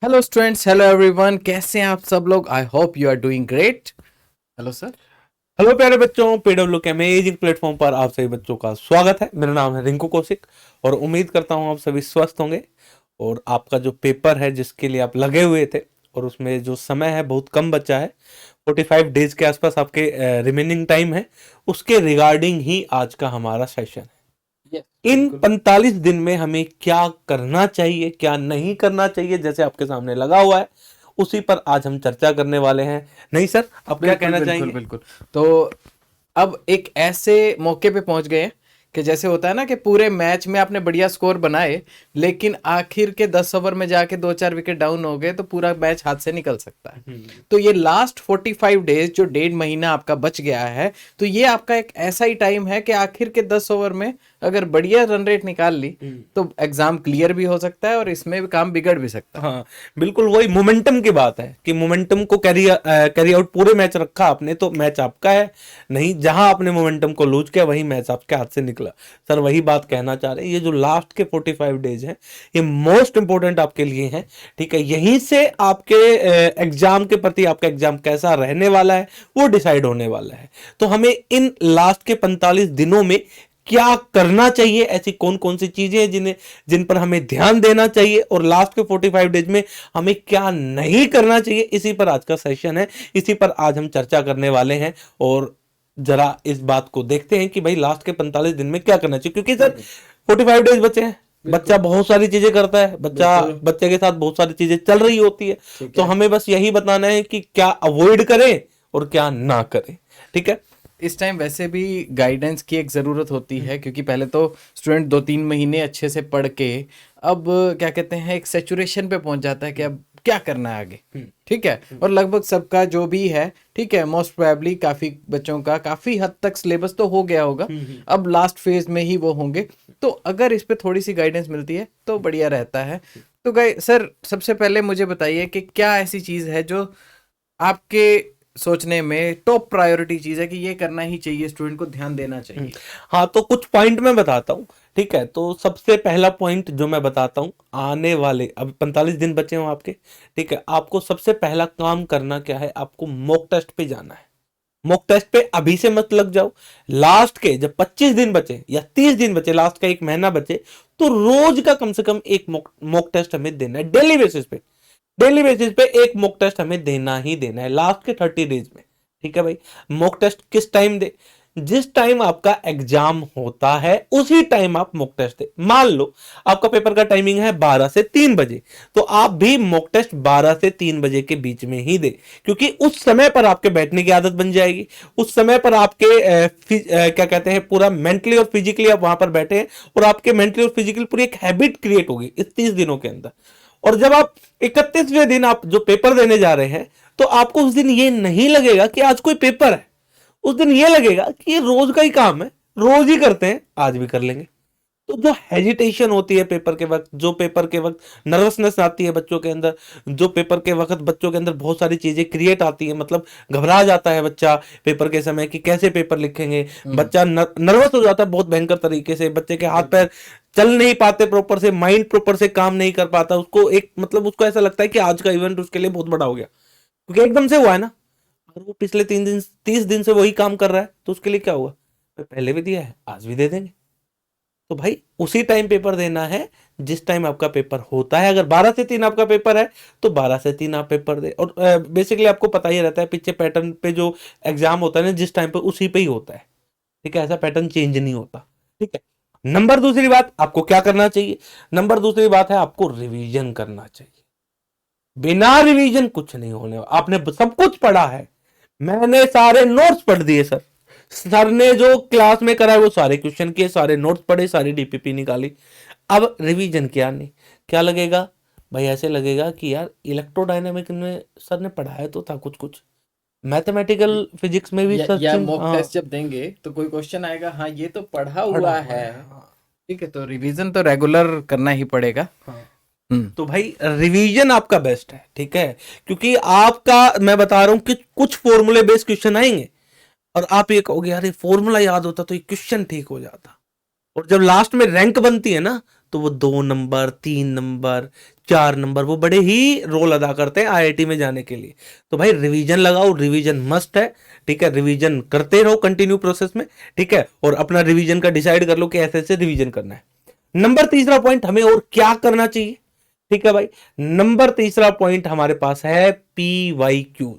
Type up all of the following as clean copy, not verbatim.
Hello students, hello everyone, कैसे हैं आप सब लोग? I hope you are doing great. Hello sir. Hello प्यारे बच्चों, पीडब्ल्यू के अमेजिंग प्लेटफॉर्म पर आप सभी बच्चों का स्वागत है। मेरा नाम है रिंकू कौशिक और उम्मीद करता हूं आप सभी स्वस्थ होंगे। और आपका जो पेपर है जिसके लिए आप लगे हुए थे और उसमें जो समय है बहुत कम बचा है, 45 डेज के आसपास आपके रिमेनिंग टाइम है, उसके रिगार्डिंग ही आज का हमारा सेशन है। यस, इन बिल्कुल। 45 दिन में हमें क्या करना चाहिए, क्या नहीं करना चाहिए, जैसे आपके सामने लगा हुआ है उसी पर आज हम चर्चा करने वाले हैं। नहीं सर, आप क्या बिल्कुल कहना बिल्कुल चाहेंगे? बिल्कुल। तो अब एक ऐसे मौके पे पहुंच गए हैं कि जैसे होता है ना कि पूरे मैच में आपने बढ़िया स्कोर बनाए, लेकिन आखिर के 10 ओवर में जाके 2-4 विकेट डाउन हो गए तो पूरा मैच हाथ से निकल सकता है। तो ये लास्ट 45 डेज जो 1.5 महीना आपका बच गया है, तो ये आपका एक ऐसा ही टाइम है कि आखिर के 10 ओवर में अगर बढ़िया रन रेट निकाल ली तो एग्जाम क्लियर भी हो सकता है और इसमें भी काम बिगड़ भी सकता है। हाँ, बिल्कुल वही मोमेंटम की बात है कि मोमेंटम को कैरी आउट पूरे मैच रखा आपने तो मैच आपका है। नहीं, जहां आपने मोमेंटम को लूज किया वही मैच आपके हाथ से निकला। सर वही बात कहना चाह रहे हैं, ये जो लास्ट के 45 डेज हैं ये मोस्ट इंपॉर्टेंट आपके लिए हैं। ठीक है, यहीं से आपके एग्जाम के प्रति आपका एग्जाम कैसा रहने वाला है वो डिसाइड होने वाला है। तो हमें इन लास्ट के 45 दिनों में क्या करना चाहिए, ऐसी कौन कौन सी चीजें हैं जिन पर हमें ध्यान देना चाहिए, और लास्ट के 45 डेज में हमें क्या नहीं करना चाहिए, इसी पर आज का सेशन है। इसी पर आज हम चर्चा करने वाले हैं। और जरा इस बात को देखते हैं कि भाई लास्ट के 45 दिन में क्या करना चाहिए, क्योंकि सर 45 डेज बचे हैं। बच्चा बहुत सारी चीजें करता है, बच्चे के साथ बहुत सारी चीजें चल रही होती है। तो हमें बस यही बताना है कि क्या अवॉइड करें और क्या ना करें। ठीक है। इस टाइम वैसे भी गाइडेंस की एक ज़रूरत होती है, क्योंकि पहले तो स्टूडेंट 2-3 महीने अच्छे से पढ़ के अब क्या कहते हैं एक सेचुरेशन पे पहुंच जाता है कि अब क्या करना है आगे। ठीक है, और लगभग सबका जो भी है, ठीक है, मोस्ट प्रोबेबली काफ़ी बच्चों का काफ़ी हद तक सिलेबस तो हो गया होगा। अब लास्ट फेज में ही वो होंगे, तो अगर इस पे थोड़ी सी गाइडेंस मिलती है तो बढ़िया रहता है। तो सर, सबसे पहले मुझे बताइए कि क्या ऐसी चीज़ है जो आपके सोचने में टॉप प्रायोरिटी चीज है कि ये करना ही चाहिए, स्टूडेंट को ध्यान देना चाहिए। हाँ, तो कुछ पॉइंट मैं बताता हूँ। ठीक है, तो सबसे पहला पॉइंट जो मैं बताता हूँ, आने वाले अब 45 दिन बचे हो आपके। ठीक है, आपको सबसे पहला काम करना क्या है, आपको मॉक टेस्ट पे जाना है। मॉक टेस्ट पे अभी से मत लग जाओ। लास्ट के जब 25 दिन बचे या 30 दिन बचे, लास्ट का एक महीना बचे, तो रोज का कम से कम एक मॉक टेस्ट हमें देना है। डेली बेसिस पे, डेली बेसिस पे एक मॉक टेस्ट हमें देना ही देना है लास्ट के 30 डेज में। ठीक है भाई। मॉक टेस्ट किस टाइम दे? जिस टाइम आपका एग्जाम होता है उसी टाइम आप मॉक टेस्ट दे। मान लो आपका पेपर का टाइमिंग है 12 से 3 बजे, तो आप भी मॉक टेस्ट 12 से 3 बजे के बीच में ही दे, क्योंकि उस समय पर आपके बैठने की आदत बन जाएगी। उस समय पर आपके क्या कहते हैं, पूरा मेंटली और फिजिकली आप वहां पर बैठे हैं, और आपके मेंटली और फिजिकली पूरी एक हैबिट क्रिएट होगी इस 30 दिनों के अंदर। और जब आप 31वें दिन आप जो पेपर देने जा रहे हैं, तो आपको उस दिन ये नहीं लगेगा कि आज कोई पेपर है। उस दिन ये लगेगा कि ये रोज का ही काम है, रोज ही करते हैं, आज भी कर लेंगे। तो जो हेजिटेशन होती है पेपर के वक्त, जो पेपर के वक्त नर्वसनेस आती है बच्चों के अंदर, जो पेपर के वक्त बच्चों के अंदर बहुत सारी चीजें क्रिएट आती है, मतलब घबरा जाता है बच्चा पेपर के समय कि कैसे पेपर लिखेंगे। बच्चा नर्वस हो जाता है बहुत भयंकर तरीके से, बच्चे के हाथ पैर चल नहीं पाते प्रॉपर से, माइंड प्रॉपर से काम नहीं कर पाता, उसको एक मतलब उसको ऐसा लगता है कि आज का इवेंट उसके लिए बहुत बड़ा हो गया, क्योंकि एकदम से हुआ है ना। और वो पिछले 3 दिन 30 दिन से वही काम कर रहा है, तो उसके लिए क्या हुआ, पहले भी दिया है आज भी दे देंगे। तो भाई उसी टाइम पेपर देना है जिस टाइम आपका पेपर होता है। अगर 12 से 3 आपका पेपर है तो 12 से 3 आप पेपर दे। और बेसिकली आपको पता ही रहता है पीछे पैटर्न पे जो एग्जाम होता है ना, जिस टाइम पे उसी पे ही होता है। ठीक है, ऐसा पैटर्न चेंज नहीं होता। ठीक है। नंबर दूसरी बात, आपको क्या करना चाहिए? नंबर दूसरी बात है, आपको रिवीजन करना चाहिए। बिना रिवीजन कुछ नहीं होने वाला। आपने सब कुछ पढ़ा है, मैंने सारे नोट्स पढ़ दिए सर, सर ने जो क्लास में करा है वो सारे क्वेश्चन किए, सारे नोट्स पढ़े, सारी डीपीपी निकाली, अब रिवीजन किया नहीं। क्या लगेगा भाई? ऐसे लगेगा कि यार इलेक्ट्रोडायनामिक में सर ने पढ़ाया तो था कुछ कुछ, मैथमेटिकल फिजिक्स में भी सर या मॉक हाँ टेस्ट जब देंगे तो कोई क्वेश्चन आएगा, हाँ ये तो पढ़ा पढ़ा हुआ हुआ है। है। हाँ। ठीक है, तो रिवीजन तो रेगुलर करना ही पड़ेगा। हाँ। हम्म। तो भाई रिवीजन आपका बेस्ट है। ठीक है, क्योंकि आपका मैं बता रहा हूं कि कुछ फॉर्मूले बेस्ड क्वेश्चन आएंगे और आप ये कहोगे यार ये फॉर्मूला याद होता तो ये क्वेश्चन ठीक हो जाता। और जब लास्ट में रैंक बनती है ना, तो वो 2 नंबर, 3 नंबर, 4 नंबर वो बड़े ही रोल अदा करते हैं आईआईटी में जाने के लिए। तो भाई रिवीजन लगाओ, रिवीजन मस्ट है, ठीक है। रिवीजन करते रहो कंटिन्यू प्रोसेस में, ठीक है। और अपना रिवीजन का डिसाइड कर लो कि ऐसे ऐसे रिवीजन करना है। नंबर तीसरा पॉइंट, हमें और क्या करना चाहिए, ठीक है भाई। नंबर तीसरा पॉइंट हमारे पास है PYQ।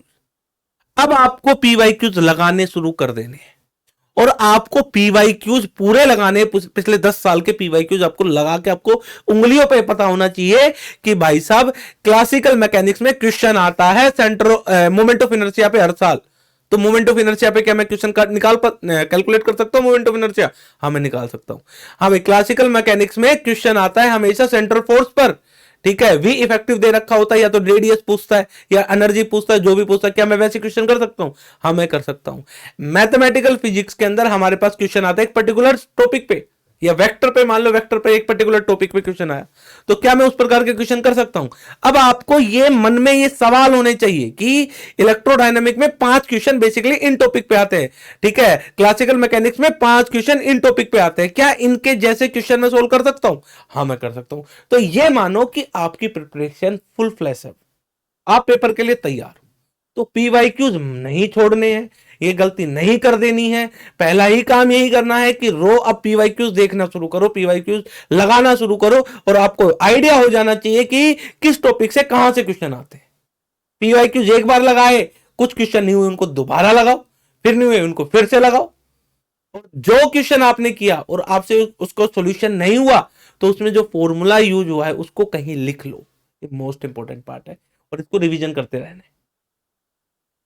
अब आपको PYQs लगाने शुरू कर देने हैं, और आपको PYQs पूरे लगाने, पिछले 10 साल के PYQs आपको लगा के आपको उंगलियों पे पता होना चाहिए कि भाई साहब क्लासिकल मैकेनिक्स में क्वेश्चन आता है सेंटर मोमेंट ऑफ इनर्शिया पे हर साल। तो मोमेंट ऑफ इनर्शिया पे क्या मैं क्वेश्चन का कैलकुलेट कर सकता हूं मोमेंट ऑफ इनर्शिया? हाँ मैं निकाल सकता हूं। हाँ भाई क्लासिकल मैकेनिक्स में क्वेश्चन आता है हमेशा सेंट्रल फोर्स पर, ठीक है। वी इफेक्टिव दे रखा होता है, या तो रेडियस पूछता है या एनर्जी पूछता है, जो भी पूछता है। क्या मैं वैसे क्वेश्चन कर सकता हूं? हाँ मैं कर सकता हूं। मैथमेटिकल फिजिक्स के अंदर हमारे पास क्वेश्चन आता है एक पर्टिकुलर टॉपिक पे, या वेक्टर पे, मान लो वेक्टर पे एक पर्टिकुलर टॉपिक पे क्वेश्चन आया, तो क्या मैं उस प्रकार के क्वेश्चन कर सकता हूं? अब आपको ये मन में ये सवाल होने चाहिए कि इलेक्ट्रोडायनामिक में 5 क्वेश्चन बेसिकली इन टॉपिक पे आते हैं, ठीक है। क्लासिकल मैकेनिक्स में 5 क्वेश्चन इन टॉपिक पे आते हैं, क्या इनके जैसे क्वेश्चन मैं सोल्व कर सकता हूं? हाँ मैं कर सकता हूं। तो ये मानो कि आपकी प्रिपरेशन फुल फ्लैश है, आप पेपर के लिए तैयार हो। तो PYQs नहीं छोड़ने हैं, ये गलती नहीं कर देनी है। पहला ही काम यही करना है कि अब PYQs देखना शुरू करो, PYQs लगाना शुरू करो, और आपको आइडिया हो जाना चाहिए कि किस टॉपिक से कहां से क्वेश्चन आते हैं। PYQs एक बार लगाए, कुछ क्वेश्चन नहीं हुए उनको दोबारा लगाओ, फिर नहीं हुए उनको फिर से लगाओ। और जो क्वेश्चन आपने किया और आपसे उसको सॉल्यूशन नहीं हुआ, तो उसमें जो फॉर्मूला यूज हुआ है उसको कहीं लिख लो, ये मोस्ट इंपॉर्टेंट पार्ट है। और इसको रिवीजन करते रहना,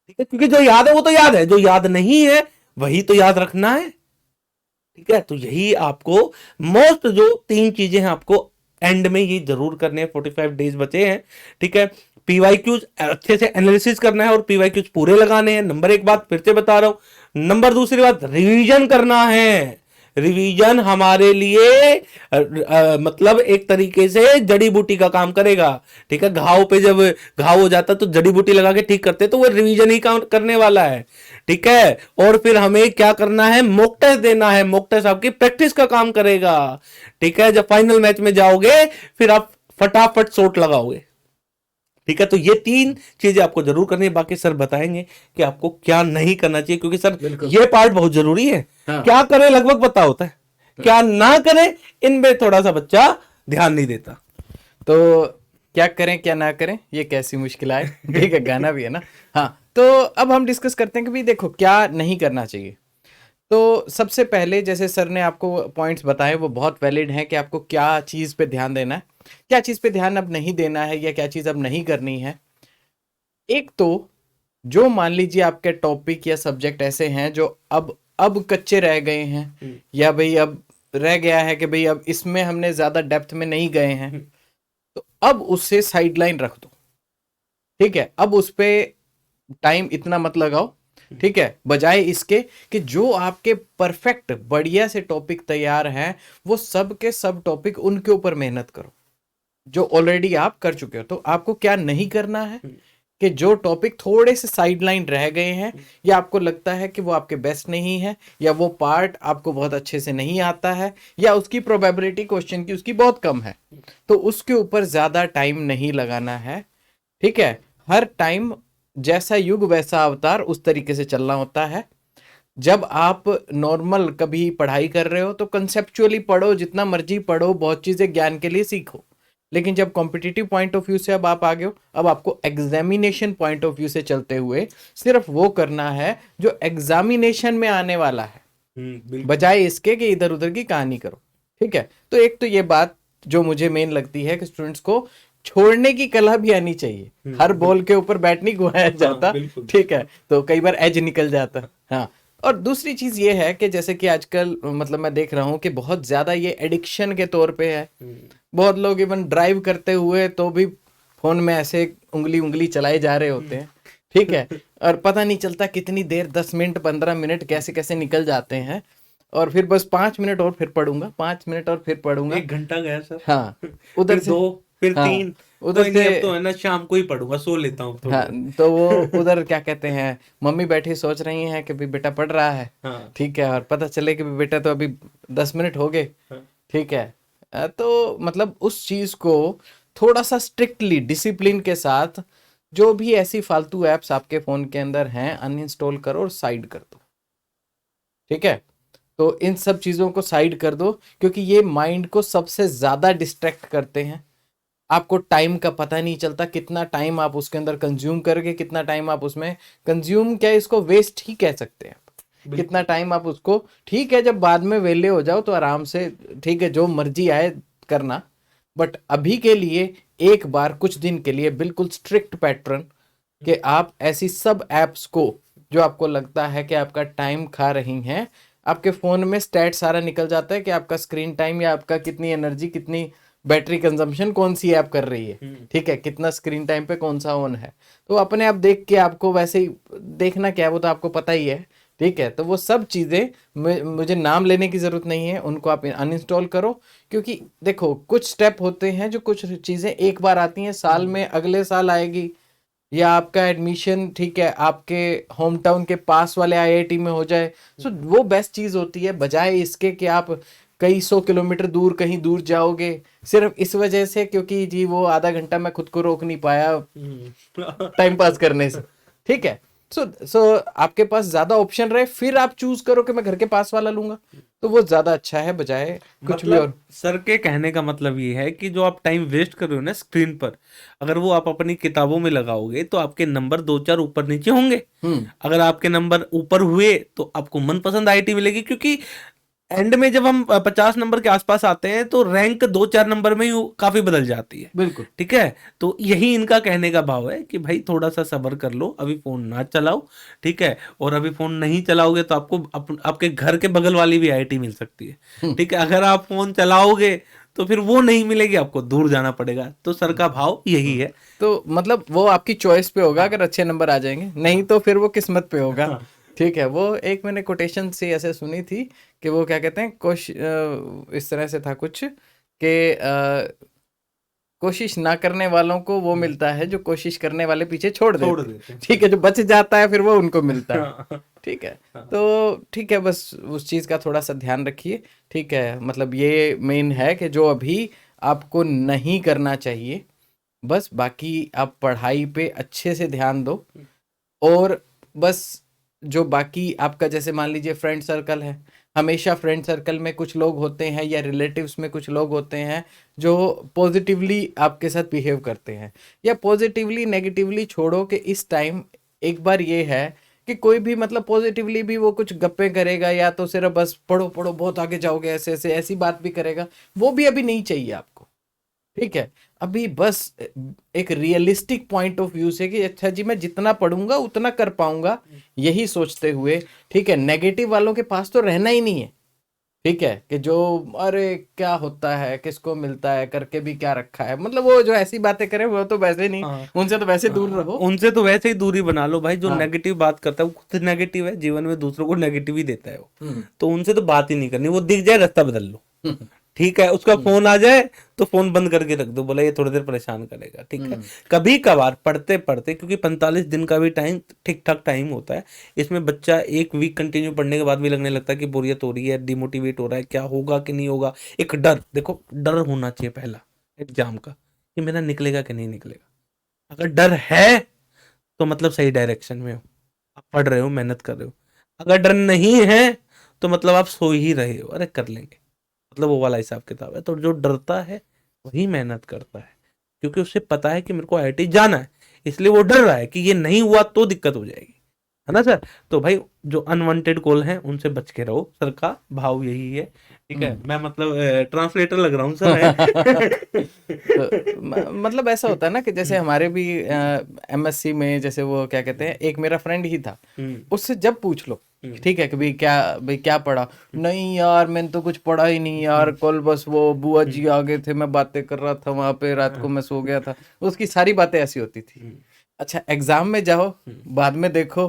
ठीक है। क्योंकि जो याद है वो तो याद है, जो याद नहीं है वही तो याद रखना है, ठीक है। तो यही आपको मोस्ट जो 3 चीजें हैं आपको एंड में ये जरूर करने हैं। 45 डेज बचे हैं, ठीक है। PYQs अच्छे से एनालिसिस करना है और PYQs पूरे लगाने हैं। नंबर 1 बात फिर से बता रहा हूं। नंबर दूसरी बात, रिवीजन करना है। रिवीजन हमारे लिए मतलब एक तरीके से जड़ी बूटी का काम करेगा, ठीक है। घाव पे जब घाव हो जाता तो जड़ी बूटी लगा के ठीक करते, तो वो रिवीजन ही काम करने वाला है, ठीक है। और फिर हमें क्या करना है, मॉक टेस्ट देना है। मॉक टेस्ट आपकी प्रैक्टिस का काम करेगा, ठीक है। जब फाइनल मैच में जाओगे फिर आप फटाफट शॉट लगाओगे, ठीक है। तो ये 3 चीजें आपको जरूर करनी है। बाकी सर बताएंगे कि आपको क्या नहीं करना चाहिए, क्योंकि सर ये पार्ट बहुत जरूरी है। हाँ। क्या करे लगभग पता होता है, क्या ना करे इनमें थोड़ा सा बच्चा ध्यान नहीं देता। तो क्या करें क्या ना करें ये कैसी मुश्किल है, ठीक है। गाना भी है ना। हाँ तो अब हम डिस्कस करते हैं कि भाई देखो क्या नहीं करना चाहिए। तो सबसे पहले जैसे सर ने आपको पॉइंट्स बताए वो बहुत वैलिड हैं कि आपको क्या चीज़ पे ध्यान देना है, क्या चीज़ पे ध्यान अब नहीं देना है, या क्या चीज़ अब नहीं करनी है। एक तो जो मान लीजिए आपके टॉपिक या सब्जेक्ट ऐसे हैं जो अब कच्चे रह गए हैं, या भाई अब रह गया है कि भाई अब इसमें हमने ज़्यादा डेप्थ में नहीं गए हैं, तो अब उससे साइडलाइन रख दो, ठीक है। अब उस पे टाइम इतना मत लगाओ, ठीक है। बजाय इसके कि जो आपके परफेक्ट बढ़िया से टॉपिक तैयार हैं वो सब के सब टॉपिक उनके ऊपर मेहनत करो जो ऑलरेडी आप कर चुके हो। तो आपको क्या नहीं करना है कि जो टॉपिक थोड़े से साइडलाइन रह गए हैं, या आपको लगता है कि वो आपके बेस्ट नहीं है, या वो पार्ट आपको बहुत अच्छे से नहीं आता है, या उसकी प्रोबेबिलिटी क्वेश्चन की उसकी बहुत कम है, तो उसके ऊपर ज़्यादा टाइम नहीं लगाना है, ठीक है। हर टाइम जैसा युग वैसा अवतार, उस तरीके से चलना होता है। जब आप नॉर्मल कभी पढ़ाई कर रहे हो तो कंसेप्चुअली पढ़ो, जितना मर्जी पढ़ो, बहुत चीज़ें ज्ञान के लिए सीखो। लेकिन जब कॉम्पिटिटिव पॉइंट ऑफ व्यू से अब आप आ गए हो, अब आपको एग्जामिनेशन पॉइंट ऑफ व्यू से चलते हुए सिर्फ वो करना है जो एग्जामिनेशन में आने वाला है, बजाय इसके कि इधर उधर की कहानी करो, ठीक है। तो एक तो ये बात जो मुझे मेन लगती है कि स्टूडेंट्स को छोड़ने की कला भी आनी चाहिए। हर बॉल के ऊपर बैट नहीं घुमाया जाता, ठीक है। तो कई बार एज निकल जाता। हाँ, और दूसरी चीज ये है कि जैसे कि आजकल मतलब मैं देख रहा हूँ कि बहुत ज्यादा ये एडिक्शन के तौर पे है। बहुत लोग इवन ड्राइव करते हुए तो भी फोन में ऐसे उंगली उंगली चलाए जा रहे होते हैं, ठीक है। और पता नहीं चलता कितनी देर, 10 मिनट 15 मिनट कैसे कैसे निकल जाते हैं। और फिर बस 5 मिनट और फिर पढ़ूंगा, 5 मिनट और फिर पढ़ूंगा, 1 घंटा गया सर। हाँ, उधर से 2 फिर 3, उधर से अब तो है ना शाम को ही पढ़ूंगा, सो लेता हूँ हाँ। तो वो उधर क्या कहते हैं, मम्मी बैठी सोच रही हैं कि भी बेटा पढ़ रहा है, हाँ। ठीक है। और पता चले कि भी बेटा तो अभी 10 मिनट हो गए, ठीक है, तो मतलब उस चीज को थोड़ा सा स्ट्रिक्टली डिसिप्लिन के साथ, जो भी ऐसी फालतू एप्स आपके फोन के अंदर हैं अनइंस्टॉल करो और साइड कर दो। ठीक है, तो इन सब चीजों को साइड कर दो, क्योंकि ये माइंड को सबसे ज्यादा डिस्ट्रैक्ट करते हैं। आपको टाइम का पता नहीं चलता, कितना टाइम आप उसके अंदर कंज्यूम करोगे, कितना टाइम आप उसमें कंज्यूम, क्या इसको वेस्ट ही कह सकते हैं आप। कितना टाइम आप उसको, ठीक है जब बाद में वेले हो जाओ तो आराम से, ठीक है जो मर्जी आए करना, बट अभी के लिए एक बार कुछ दिन के लिए बिल्कुल स्ट्रिक्ट पैटर्न कि आप ऐसी सब एप्स को जो आपको लगता है कि आपका टाइम खा रही हैं, आपके फोन में स्टैट सारा निकल जाता है कि आपका स्क्रीन टाइम या आपका कितनी एनर्जी, कितनी बैटरी कंजम्पशन कौन सी ऐप कर रही है, ठीक है, कितना स्क्रीन टाइम पे कौन सा ऑन है, तो अपने आप देख के आपको वैसे ही देखना क्या है वो तो आपको पता ही है। ठीक है, तो वो सब चीज़ें मुझे नाम लेने की ज़रूरत नहीं है, उनको आप अनइंस्टॉल करो। क्योंकि देखो कुछ स्टेप होते हैं जो, कुछ चीज़ें एक बार आती हैं साल में, अगले साल आएगी, या आपका एडमिशन, ठीक है, आपके होम टाउन के पास वाले आईआईटी में हो जाए, सो वो बेस्ट चीज़ होती है, बजाय इसके कि आप कई 100 किलोमीटर दूर कहीं दूर जाओगे सिर्फ इस वजह से क्योंकि जी वो आधा घंटा मैं खुद को रोक नहीं पाया टाइम पास करने से। ठीक है, सो आपके पास ज्यादा ऑप्शन रहे, फिर आप चूज करो कि मैं घर के पास वाला लूंगा, तो वो ज्यादा अच्छा है बजाय कुछ भी और। सर के कहने का मतलब ये है कि जो आप टाइम वेस्ट कर रहे हो ना स्क्रीन पर, अगर वो आप अपनी किताबों में लगाओगे तो आपके नंबर 2-4 ऊपर नीचे होंगे। अगर आपके नंबर ऊपर हुए तो आपको मनपसंद आईटी मिलेगी, क्योंकि एंड में जब हम 50 नंबर के आसपास आते हैं तो रैंक 2-4 नंबर में ही काफी बदल जाती है। बिल्कुल ठीक है, तो यही इनका कहने का भाव है कि भाई थोड़ा सा सब्र कर लो, अभी फोन ना चलाओ। ठीक है, और अभी फोन नहीं चलाओगे तो आपको आपके घर के बगल वाली भी आईटी मिल सकती है। ठीक है, अगर आप फोन चलाओगे तो फिर वो नहीं मिलेगी, आपको दूर जाना पड़ेगा। तो सर का भाव यही है। तो मतलब वो आपकी चॉइस पे होगा, अगर अच्छे नंबर आ जाएंगे, नहीं तो फिर वो किस्मत पे होगा। ठीक है, वो एक मैंने कोटेशन से ऐसे सुनी थी कि वो क्या कहते हैं, इस तरह से था कुछ कि कोशिश ना करने वालों को वो मिलता है जो कोशिश करने वाले पीछे छोड़ देते हैं। ठीक है, जो बच जाता है फिर वो उनको मिलता है। ठीक है, तो ठीक है, बस उस चीज़ का थोड़ा सा ध्यान रखिए। ठीक है, मतलब ये मेन है कि जो अभी आपको नहीं करना चाहिए, बस बाकी आप पढ़ाई पे अच्छे से ध्यान दो। और बस जो बाकी आपका, जैसे मान लीजिए फ्रेंड सर्कल है, हमेशा फ्रेंड सर्कल में कुछ लोग होते हैं या रिलेटिव्स में कुछ लोग होते हैं जो पॉजिटिवली आपके साथ बिहेव करते हैं, या पॉजिटिवली नेगेटिवली छोड़ो कि इस टाइम एक बार ये है कि कोई भी मतलब पॉजिटिवली भी वो कुछ गप्पे करेगा, या तो सिर्फ बस पढ़ो पढ़ो बहुत आगे जाओगे ऐसे ऐसे ऐसी बात भी करेगा, वो भी अभी नहीं चाहिए आपको। ठीक है, अभी बस एक रियलिस्टिक पॉइंट ऑफ व्यू से कि अच्छा जी मैं जितना पढ़ूंगा उतना कर पाऊंगा, यही सोचते हुए। ठीक है, नेगेटिव वालों के पास तो रहना ही नहीं है। ठीक है, कि जो अरे क्या होता है, किसको मिलता है, करके भी क्या रखा है, मतलब वो जो ऐसी बातें करे वो तो वैसे नहीं, उनसे तो वैसे दूर रहो। उनसे तो वैसे ही दूरी बना लो भाई। जो नेगेटिव बात करता है वो खुद नेगेटिव है, जीवन में दूसरों को नेगेटिव ही देता है वो। तो उनसे तो बात ही नहीं करनी, वो दिख जाए रास्ता बदल लो। ठीक है, उसका फोन आ जाए तो फोन बंद करके रख दो, बोला ये थोड़ी देर परेशान करेगा। ठीक है, कभी कभार पढ़ते पढ़ते, क्योंकि 45 दिन का भी टाइम ठीक ठाक टाइम होता है, इसमें बच्चा 1 वीक कंटिन्यू पढ़ने के बाद भी लगने लगता है कि बोरियत हो रही है, डिमोटिवेट हो रहा है, क्या होगा कि नहीं होगा। एक डर, देखो डर होना चाहिए पहला एग्जाम का, कि मेरा निकलेगा कि नहीं निकलेगा। अगर डर है तो मतलब सही डायरेक्शन में हो, आप पढ़ रहे हो, मेहनत कर रहे हो। अगर डर नहीं है तो मतलब आप सो ही रहे हो, अरे कर लेंगे, मतलब वो वाला हिसाब किताब है। तो जो डरता है वही मेहनत करता है, क्योंकि उसे पता है कि मेरे को आईआईटी जाना है, इसलिए वो डर रहा है कि ये नहीं हुआ तो दिक्कत हो जाएगी, है ना सर। तो भाई जो अनवांटेड कॉल हैं उनसे बच के रहो, सर का भाव यही है। ठीक है, मैं मतलब ट्रांसलेटर लग रहा हूँ सर। तो मतलब ऐसा होता है ना कि जैसे हमारे भी एमएससी में, जैसे वो क्या कहते हैं, एक मेरा फ्रेंड ही था, उससे जब पूछ लो ठीक है कि भाई क्या पढ़ा, नहीं यार मैंने तो कुछ पढ़ा ही नहीं यार, कल बस वो बुआ जी आ गए थे, मैं बातें कर रहा था वहां पे, रात को मैं सो गया था, उसकी सारी बातें ऐसी होती थी। अच्छा एग्जाम में जाओ, बाद में देखो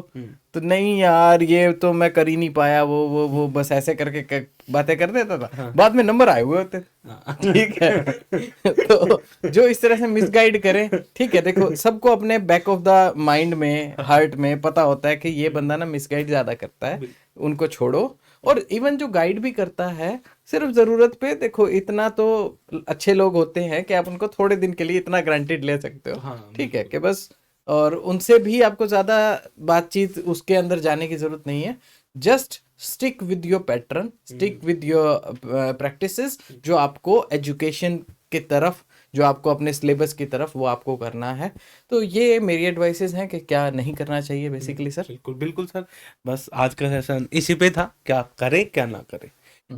तो नहीं यार ये तो मैं कर ही नहीं पाया, वो बस ऐसे करके बातें कर देता था, बाद में नंबर आए हुए होते। ठीक है, तो जो इस तरह से मिसगाइड करे, ठीक है, देखो सबको अपने बैक ऑफ द माइंड में, हार्ट में पता होता है कि ये बंदा ना मिसगाइड ज्यादा करता है, उनको छोड़ो और इवन जो गाइड भी करता है सिर्फ जरूरत पे, देखो इतना तो अच्छे लोग होते हैं कि आप उनको थोड़े दिन के लिए इतना ग्रांटेड ले सकते हो, हाँ, ठीक है, कि बस, और उनसे भी आपको ज्यादा बातचीत उसके अंदर जाने की जरूरत नहीं है। Just stick with your pattern, stick with your practices, जो आपको एजुकेशन की तरफ, जो आपको अपने सिलेबस की तरफ, वो आपको करना है। तो ये मेरी एडवाइसेस हैं कि क्या नहीं करना चाहिए बेसिकली सर। बिल्कुल बिल्कुल सर, बस आज का सेशन इसी पे था, क्या करें क्या ना करें।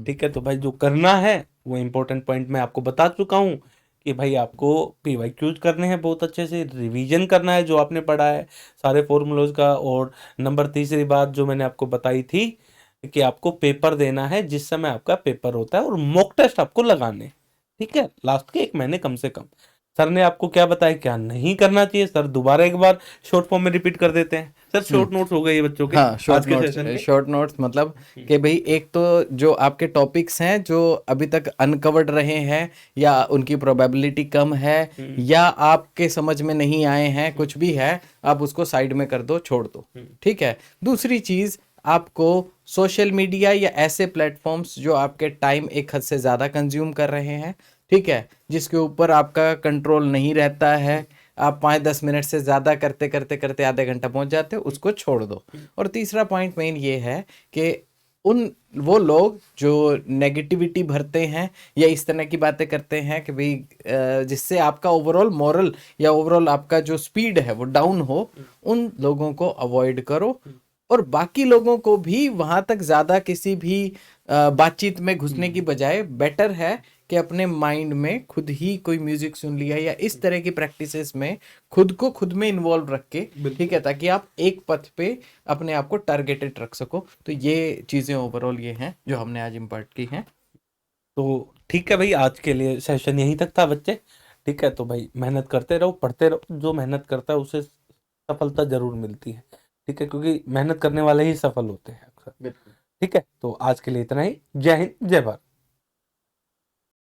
ठीक है, तो भाई जो करना है वो इम्पोर्टेंट पॉइंट मैं आपको बता चुका हूँ कि भाई आपको PYQs करने हैं, बहुत अच्छे से रिवीजन करना है जो आपने पढ़ा है सारे फॉर्मूलोज का। और नंबर तीसरी बात जो मैंने आपको बताई थी कि आपको पेपर देना है जिस समय आपका पेपर होता है, और मॉक टेस्ट आपको लगाने, ठीक है, लास्ट के 1 महीने कम से कम। सर ने आपको क्या बताया क्या नहीं करना चाहिए, सर दोबारा एक बार शॉर्ट फॉर्म में रिपीट कर देते हैं। सर शॉर्ट नोट्स हो गए ये बच्चों के हाँ, आज शॉर्ट के नोट्स, सेशन के। शॉर्ट नोट्स मतलब कि भाई एक तो जो आपके टॉपिक्स हैं जो अभी तक अनकवर्ड रहे हैं, या उनकी प्रोबेबिलिटी कम है, या आपके समझ में नहीं आए हैं, कुछ भी है, आप उसको साइड में कर दो, छोड़ दो, ठीक है। दूसरी चीज, आपको सोशल मीडिया या ऐसे प्लेटफॉर्म्स जो आपके टाइम एक हद से ज़्यादा कंज्यूम कर रहे हैं, ठीक है, जिसके ऊपर आपका कंट्रोल नहीं रहता है, आप 5-10 मिनट से ज़्यादा करते करते करते आधे घंटा पहुंच जाते हो, उसको छोड़ दो। और तीसरा पॉइंट मेन ये है कि उन वो लोग जो नेगेटिविटी भरते हैं या इस तरह की बातें करते हैं कि भाई जिससे आपका ओवरऑल मॉरल या ओवरऑल आपका जो स्पीड है वो डाउन हो, उन लोगों को अवॉइड करो। और बाकी लोगों को भी वहां तक ज्यादा किसी भी बातचीत में घुसने की बजाय बेटर है कि अपने माइंड में खुद ही कोई म्यूजिक सुन लिया या इस तरह की प्रैक्टिसेस में खुद को खुद में इन्वॉल्व रख के, ठीक है, ताकि आप एक पथ पे अपने आप को टारगेटेड रख सको। तो ये चीजें ओवरऑल ये हैं जो हमने आज इम्पार्ट की हैं। तो ठीक है भाई, आज के लिए सेशन यहीं तक था बच्चे। ठीक है, तो भाई मेहनत करते रहो, पढ़ते रहो, जो मेहनत करता है उसे सफलता जरूर मिलती है। ठीक है, क्योंकि मेहनत करने वाले ही सफल होते हैं अक्सर। बिल्कुल। ठीक है, तो आज के लिए इतना ही। जय हिंद, जय भारत।